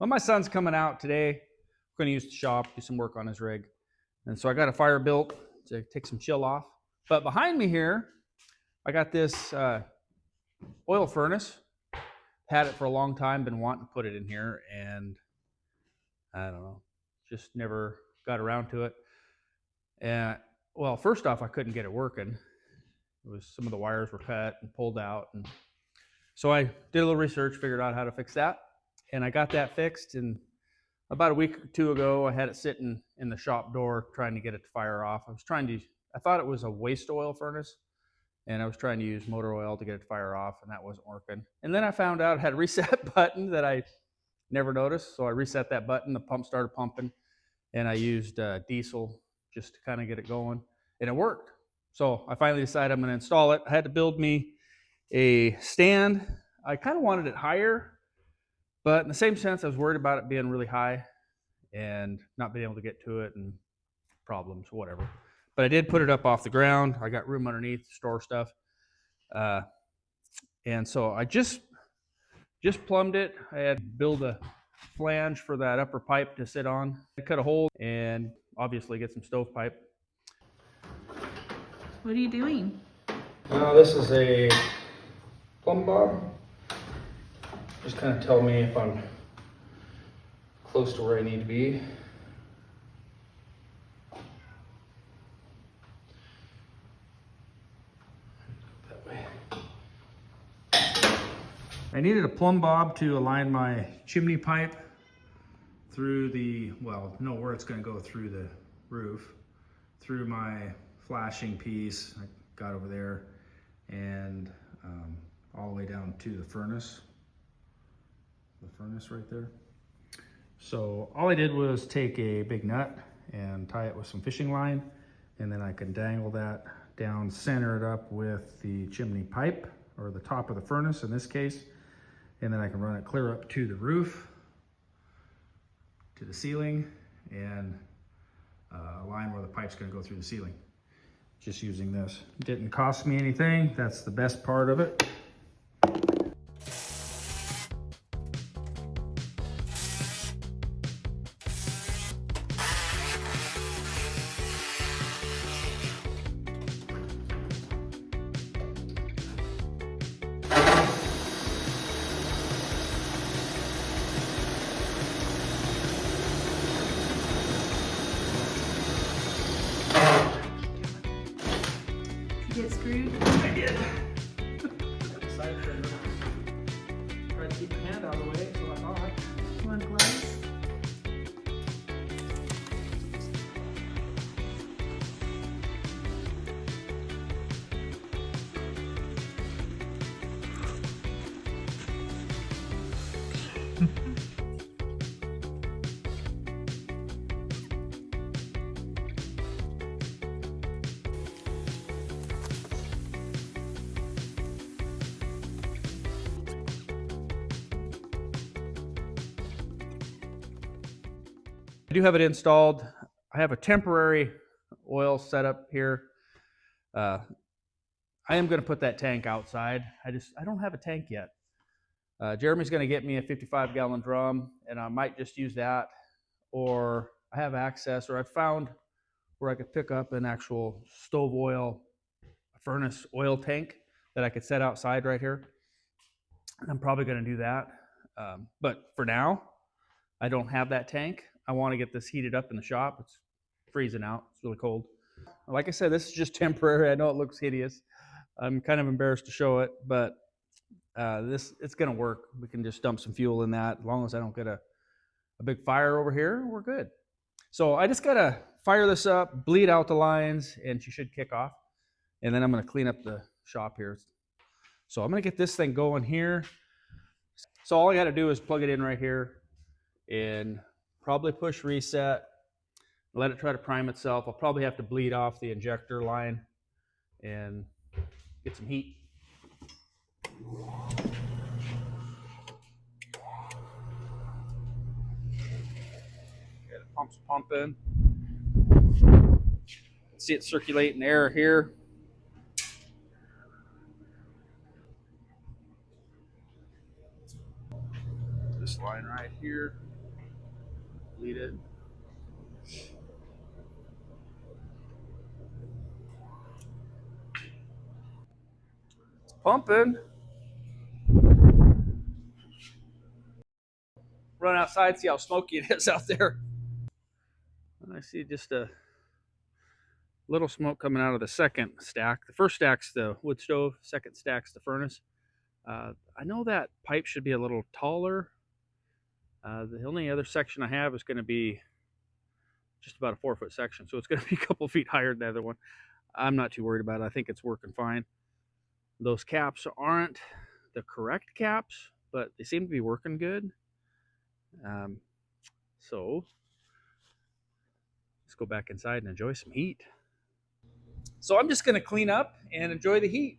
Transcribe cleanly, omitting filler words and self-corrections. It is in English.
Well, my son's coming out today. We're going to use the shop, do some work on his rig. And so I got a fire built to take some chill off. But behind me here, I got this oil furnace. Had it for a long time, been wanting to put it in here, and I don't know, just never got around to it. And well, first off, I couldn't get it working. It was some of the wires were cut and pulled out, and so I did a little research, figured out how to fix that, and I got that fixed. And about a week or two ago, I had it sitting in the shop door trying to get it to fire off. I thought it was a waste oil furnace, and I was trying to use motor oil to get it to fire off, and that wasn't working. And then I found out it had a reset button that I never noticed, so I reset that button, the pump started pumping, and I used diesel just to kind of get it going, and it worked. So I finally decided I'm going to install it. I had to build me a stand. I kind of wanted it higher, but in the same sense, I was worried about it being really high and not being able to get to it and problems, whatever. But I did put it up off the ground. I got room underneath to store stuff. And so I just plumbed it. I had to build a flange for that upper pipe to sit on. I cut a hole and obviously get some stovepipe. What are you doing? This is a plumb bob. Just kind of tell me if I'm close to where I need to be. That way. I needed a plumb bob to align my chimney pipe through the, well, know where it's going to go through the roof, through my flashing piece I got over there, and all the way down to the furnace right there. So all I did was take a big nut and tie it with some fishing line, and then I can dangle that down, center it up with the chimney pipe, or the top of the furnace in this case, and then I can run it clear up to the roof, to the ceiling, and align where the pipe's going to go through the ceiling. Just using this. Didn't cost me anything. That's the best part of it. Get screwed? I did. Aside from trying to keep my hand out of the way, so I thought. Want gloves? I do have it installed. I have a temporary oil setup here. I am going to put that tank outside. I don't have a tank yet. Jeremy's going to get me a 55-gallon drum, and I might just use that, or I have access, or I found where I could pick up an actual stove oil furnace oil tank that I could set outside right here. I'm probably going to do that. But for now, I don't have that tank. I want to get this heated up in the shop. It's freezing out. It's really cold. Like I said, this is just temporary. I know it looks hideous. I'm kind of embarrassed to show it, but it's going to work. We can just dump some fuel in that. As long as I don't get a big fire over here, we're good. So I just got to fire this up, bleed out the lines, and she should kick off. And then I'm going to clean up the shop here. So I'm going to get this thing going here. So all I got to do is plug it in right here and probably push reset, let it try to prime itself. I'll probably have to bleed off the injector line and get some heat. Get the pumps pumping. See it circulating air here. This line right here. Lead it. It's pumping. Run outside, see how smoky it is out there. I see just a little smoke coming out of the second stack. The first stack's the wood stove, second stack's the furnace. I know that pipe should be a little taller. The only other section I have is going to be just about a 4 foot section, so it's going to be a couple feet higher than the other one. I'm not too worried about it. I think it's working fine. Those caps aren't the correct caps, but they seem to be working good. So let's go back inside and enjoy some heat. So I'm just going to clean up and enjoy the heat.